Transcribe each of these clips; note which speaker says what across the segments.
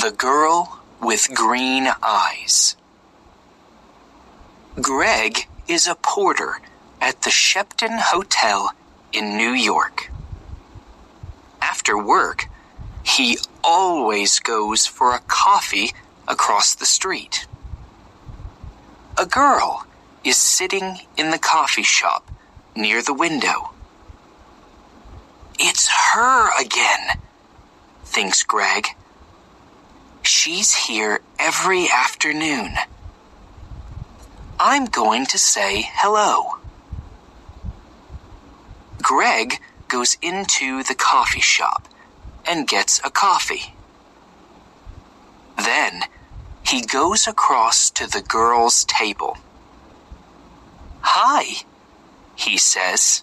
Speaker 1: The Girl with Green Eyes. Greg is a porter at the Shepton Hotel in New York. After work, he always goes for a coffee across the street. A girl is sitting in the coffee shop near the window. It's her again, thinks Greg. She's here every afternoon. I'm going to say hello. Greg goes into the coffee shop and gets a coffee. Then he goes across to the girl's table. "Hi," he says.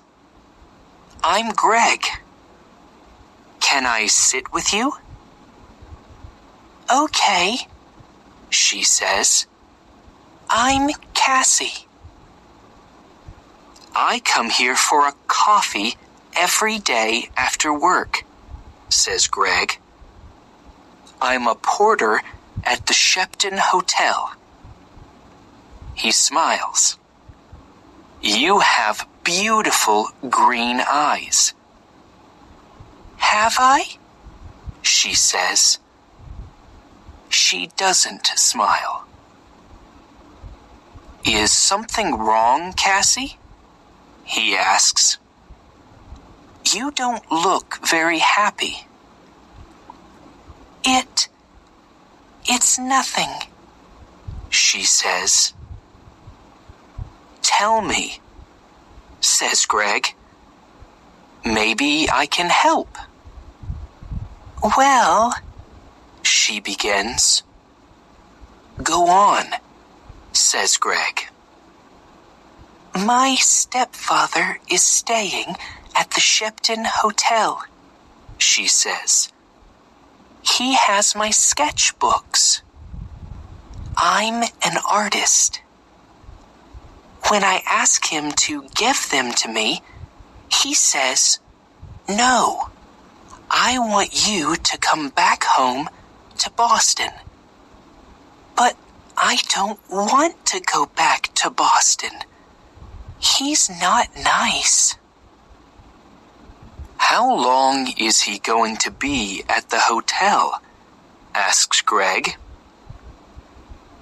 Speaker 1: "I'm Greg. Can I sit with you?" "Okay," she says. "I'm Cassie." "I come here for a coffee every day after work," says Greg. "I'm a porter at the Shepton Hotel." He smiles. "You have beautiful green eyes." "Have I?" she says. She doesn't smile. "Is something wrong, Cassie?" he asks. "You don't look very happy." It's nothing," she says. "Tell me," says Greg. "Maybe I can help." "Well," she begins. "Go on," says Greg. "My stepfather is staying at the Shepton Hotel," she says. "He has my sketchbooks. I'm an artist. When I ask him to give them to me, he says, 'No, I want you to come back home to Boston.' But I don't want to go back to Boston. He's not nice." "How long is he going to be at the hotel?" asks Greg.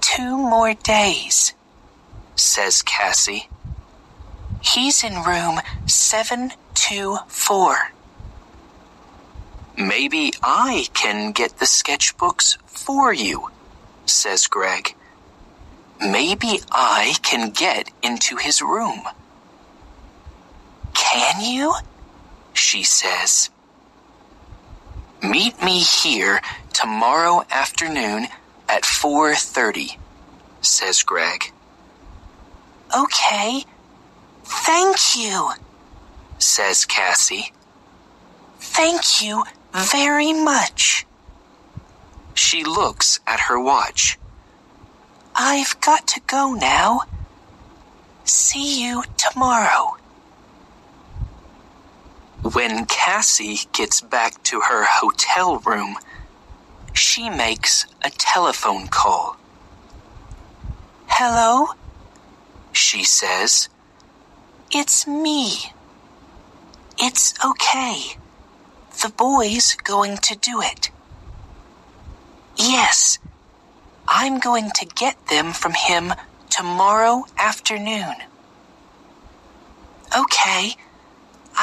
Speaker 1: 2 more days, says Cassie. He's in room 724. "Maybe I can get the sketchbooks for you," says Greg. "Maybe I can get into his room." "Can you?" she says. "Meet me here tomorrow afternoon at 4:30, says Greg. "Okay, thank you," says Cassie. "Thank you very much." She looks at her watch. "I've got to go now. See you tomorrow." When Cassie gets back to her hotel room, she makes a telephone call. "Hello?" she says. "It's me." "It's okay. The boy's going to do it." "Yes, I'm going to get them from him tomorrow afternoon." "Okay,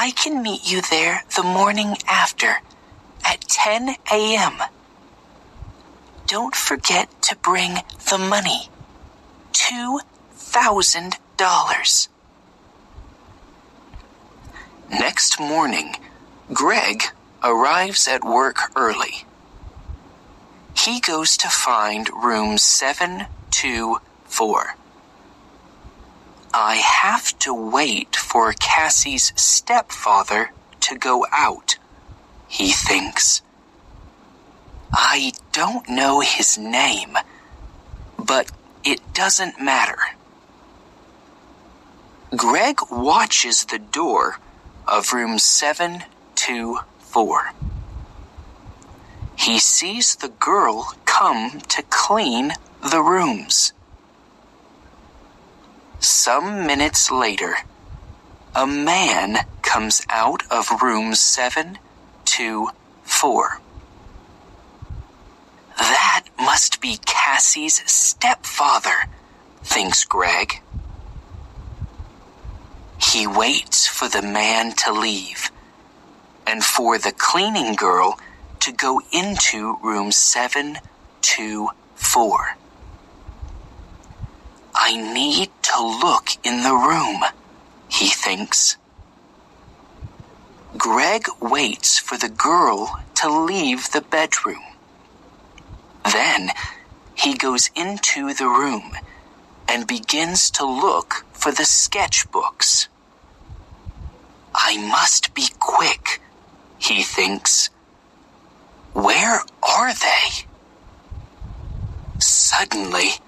Speaker 1: I can meet you there the morning after, at 10 a.m. Don't forget to bring the money, $2,000. Next morning, Greg arrives at work early. He goes to find room 724. I have to wait for Cassie's stepfather to go out, he thinks. I don't know his name, but it doesn't matter. Greg watches the door of room 724. he sees the girl come to clean the rooms. Some minutes later, a man comes out of room 724. That must be Cassie's stepfather, thinks Greg. He waits for the man to leave and for the cleaning girl to go into room 724. I need to look in the room, he thinks. Greg waits for the girl to leave the bedroom. Then he goes into the room and begins to look for the sketchbooks. I must be quick, he thinks. Where are they? Suddenly,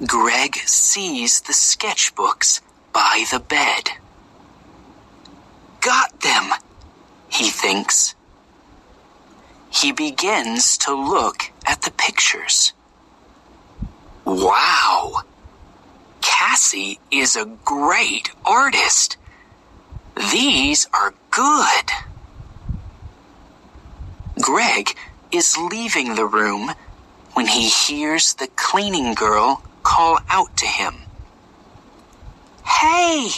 Speaker 1: Greg sees the sketchbooks by the bed. Got them, he thinks. He begins to look at the pictures. Wow! Cassie is a great artist. These are good. Greg is leaving the room when he hears the cleaning girl call out to him. Hey,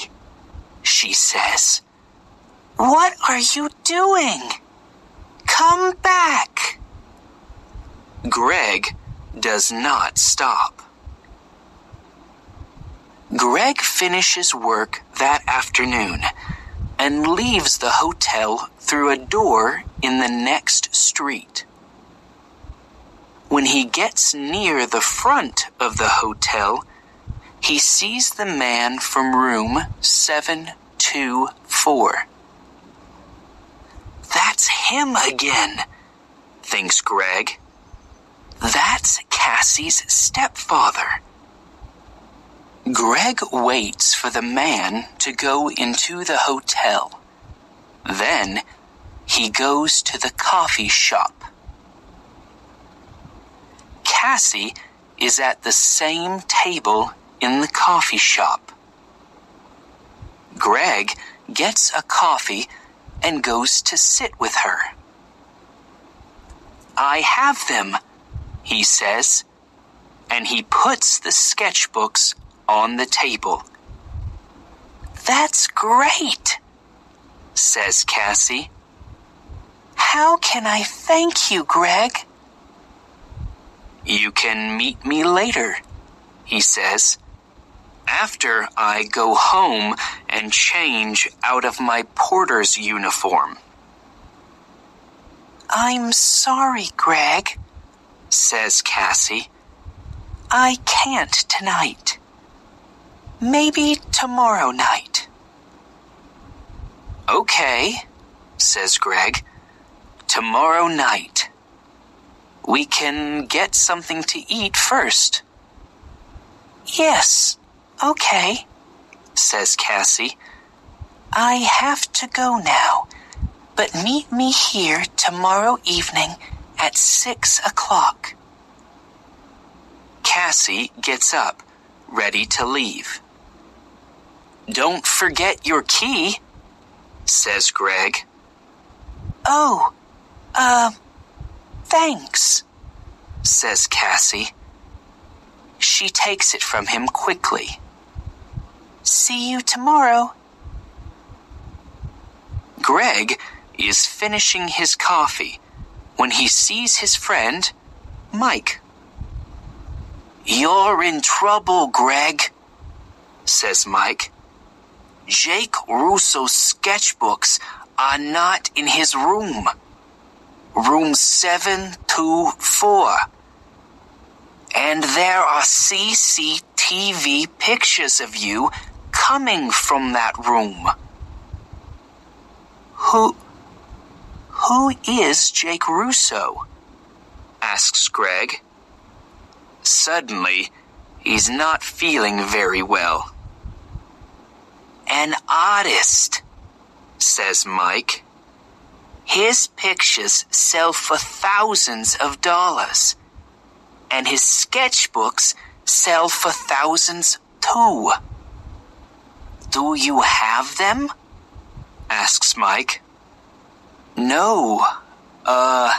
Speaker 1: she says. What are you doing? Come back. Greg does not stop. Greg finishes work that afternoon and leaves the hotel through a door in the next street. When he gets near the front of the hotel, he sees the man from room 724. That's him again, thinks Greg. That's Cassie's stepfather. Greg waits for the man to go into the hotel. Then he goes to the coffee shop. Cassie is at the same table in the coffee shop. Greg gets a coffee and goes to sit with her. I have them, he says, and he puts the sketchbooks on the table. That's great, says Cassie. How can I thank you, Greg? You can meet me later, he says, after I go home and change out of my porter's uniform. I'm sorry, Greg, says Cassie. I can't tonight. Maybe tomorrow night. Okay, says Greg. Tomorrow night. We can get something to eat first. Yes, okay, says Cassie. I have to go now, but meet me here tomorrow evening at 6 o'clock. Cassie gets up, ready to leave. Don't forget your key, says Greg. Oh, thanks, says Cassie. She takes it from him quickly. See you tomorrow. Greg is finishing his coffee when he sees his friend, Mike. You're in trouble, Greg, says Mike. Jake Russo's sketchbooks are not in his room. Room 724. And there are CCTV pictures of you coming from that room. Who is Jake Russo? Asks Greg. Suddenly, he's not feeling very well. An artist, says Mike. His pictures sell for thousands of dollars, and his sketchbooks sell for thousands too. Do you have them? Asks Mike. No, a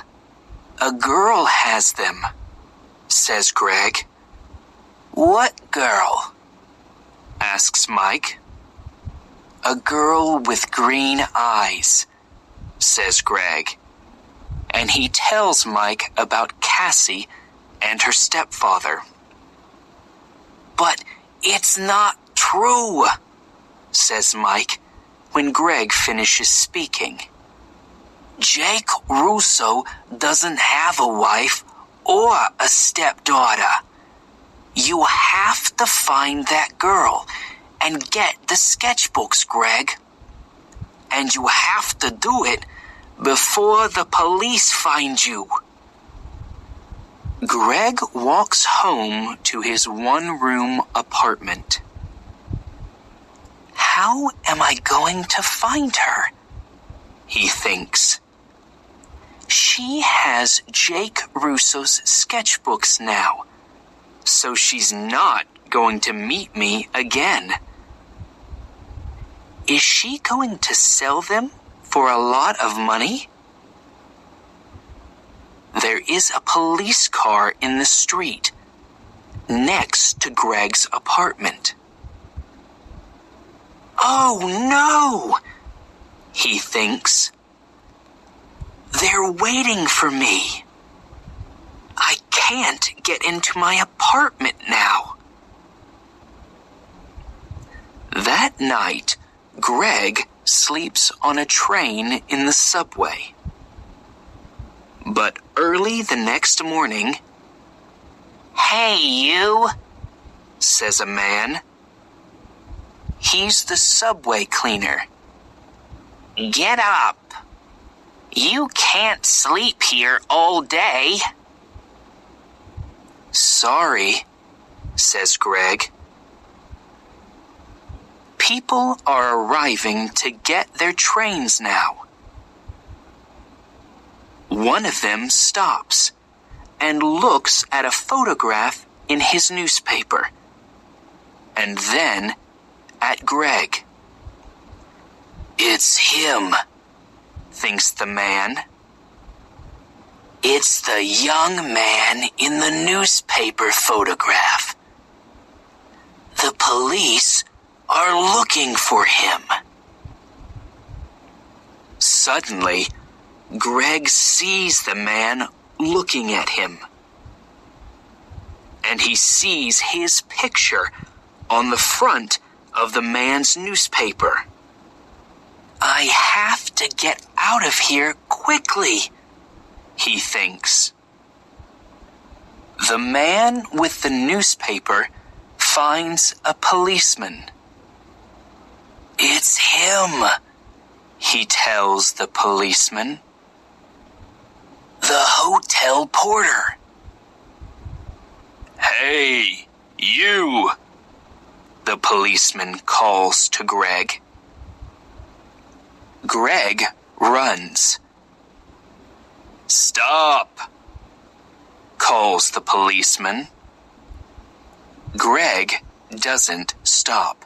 Speaker 1: girl has them, says Greg. What girl? Asks Mike. A girl with green eyes, says Greg. And he tells Mike about Cassie and her stepfather. But it's not true, says Mike when Greg finishes speaking. Jake Russo doesn't have a wife or a stepdaughter. You have to find that girl and get the sketchbooks, Greg. And you have to do it before the police find you. Greg walks home to his one-room apartment. How am I going to find her? He thinks. She has Jake Russo's sketchbooks now, so she's not going to meet me again. Is she going to sell them for a lot of money? There is a police car in the street, next to Greg's apartment. Oh no, he thinks. They're waiting for me. I can't get into my apartment now. That night, Greg sleeps on a train in the subway. But early the next morning, "Hey, you," says a man. He's the subway cleaner. "Get up. You can't sleep here all day." "Sorry," says Greg. People are arriving to get their trains now. One of them stops and looks at a photograph in his newspaper, and then at Greg. It's him, thinks the man. It's the young man in the newspaper photograph. The police are looking for him. Suddenly, Greg sees the man looking at him. And he sees his picture on the front of the man's newspaper. I have to get out of here quickly, he thinks. The man with the newspaper finds a policeman. It's him, he tells the policeman. The hotel porter. Hey, you, the policeman calls to Greg. Greg runs. Stop, calls the policeman. Greg doesn't stop.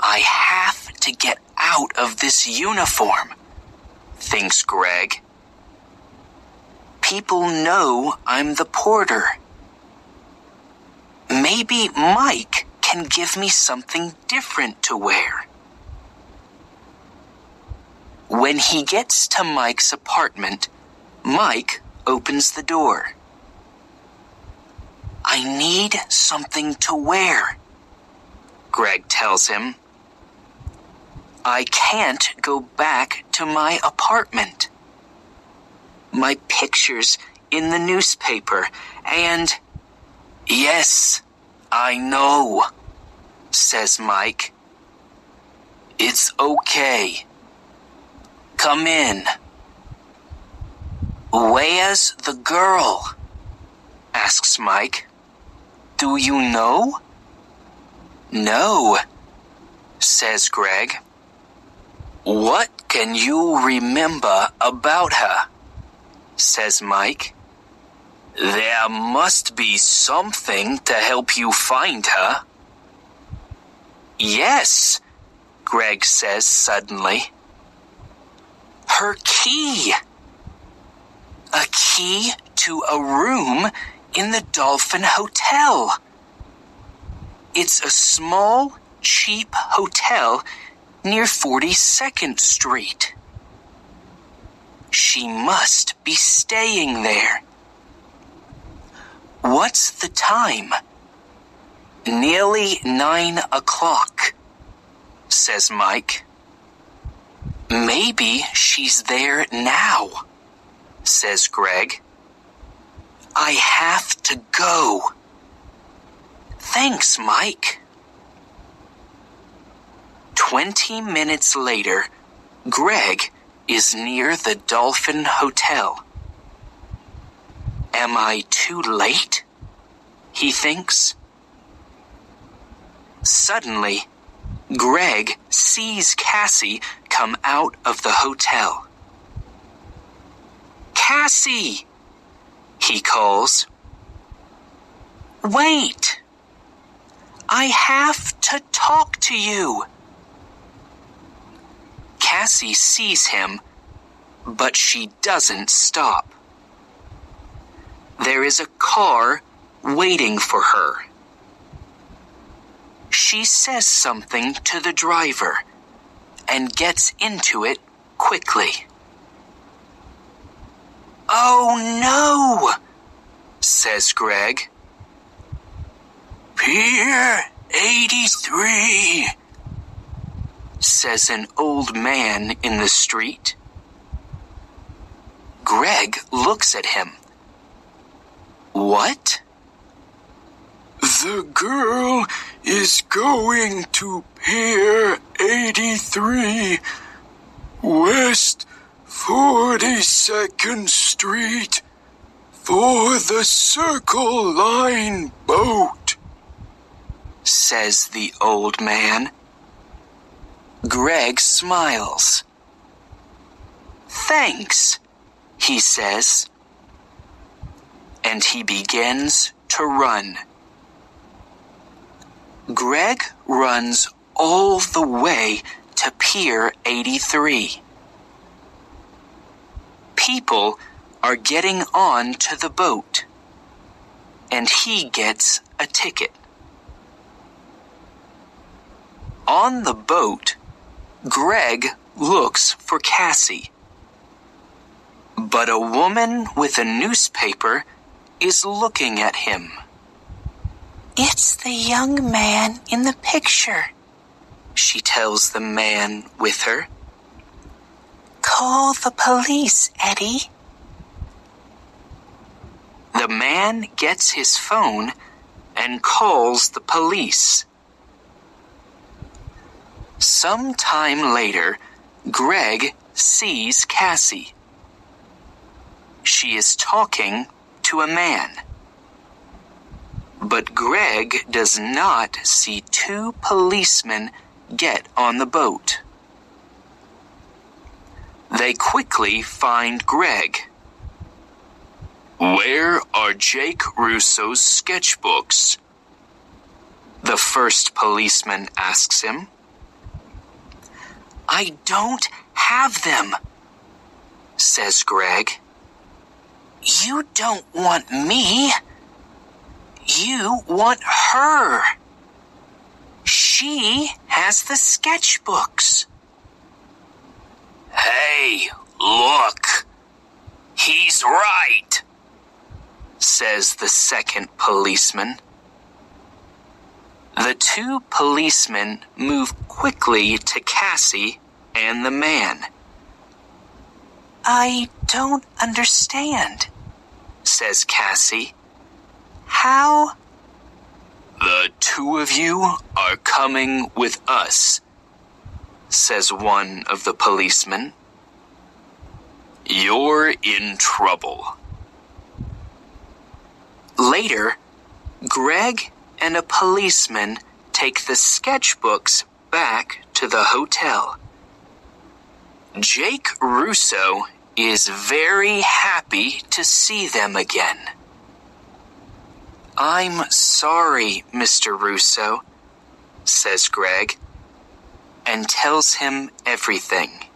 Speaker 1: I have to get out of this uniform, thinks Greg. People know I'm the porter. Maybe Mike can give me something different to wear. When he gets to Mike's apartment, Mike opens the door. I need something to wear, Greg tells him. I can't go back to my apartment. My picture's in the newspaper, and... Yes, I know, says Mike. It's okay. Come in. Where's the girl? Asks Mike. Do you know? No, says Greg. "What can you remember about her?" says Mike. "There must be something to help you find her." "Yes," Greg says suddenly. "Her key. A key to a room in the Dolphin Hotel. It's a small, cheap hotel near 42nd Street. She must be staying there." "What's the time?" "Nearly 9 o'clock, says Mike. "Maybe she's there now," says Greg. "I have to go." "Thanks, Mike." 20 minutes later, Greg is near the Dolphin Hotel. "Am I too late?" he thinks. Suddenly, Greg sees Cassie come out of the hotel. "Cassie!" he calls. "Wait! I have to talk to you." Cassie sees him, but she doesn't stop. There is a car waiting for her. She says something to the driver and gets into it quickly. "Oh no," says Greg. "Pier 83, says an old man in the street. Greg looks at him. "What?" "The girl is going to Pier 83, West 42nd Street, for the Circle Line boat," says the old man. Greg smiles. "Thanks," he says. And he begins to run. Greg runs all the way to Pier 83. People are getting on to the boat, and he gets a ticket. On the boat, Greg looks for Cassie. But a woman with a newspaper is looking at him. "It's the young man in the picture," she tells the man with her. "Call the police, Eddie." The man gets his phone and calls the police. Some time later, Greg sees Cassie. She is talking to a man. But Greg does not see two policemen get on the boat. They quickly find Greg. "Where are Jake Russo's sketchbooks?" the first policeman asks him. "I don't have them," says Greg. "You don't want me. You want her. She has the sketchbooks." "Hey, look. He's right," says the second policeman. The two policemen move quickly to Cassie and the man. "I don't understand," says Cassie. "How?" "The two of you are coming with us," says one of the policemen. "You're in trouble." Later, Greg and a policeman take the sketchbooks back to the hotel. Jake Russo is very happy to see them again. "I'm sorry, Mr. Russo," says Greg, and tells him everything.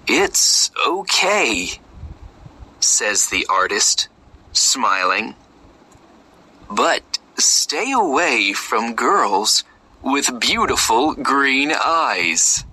Speaker 1: "It's okay," says the artist, smiling. "But stay away from girls with beautiful green eyes."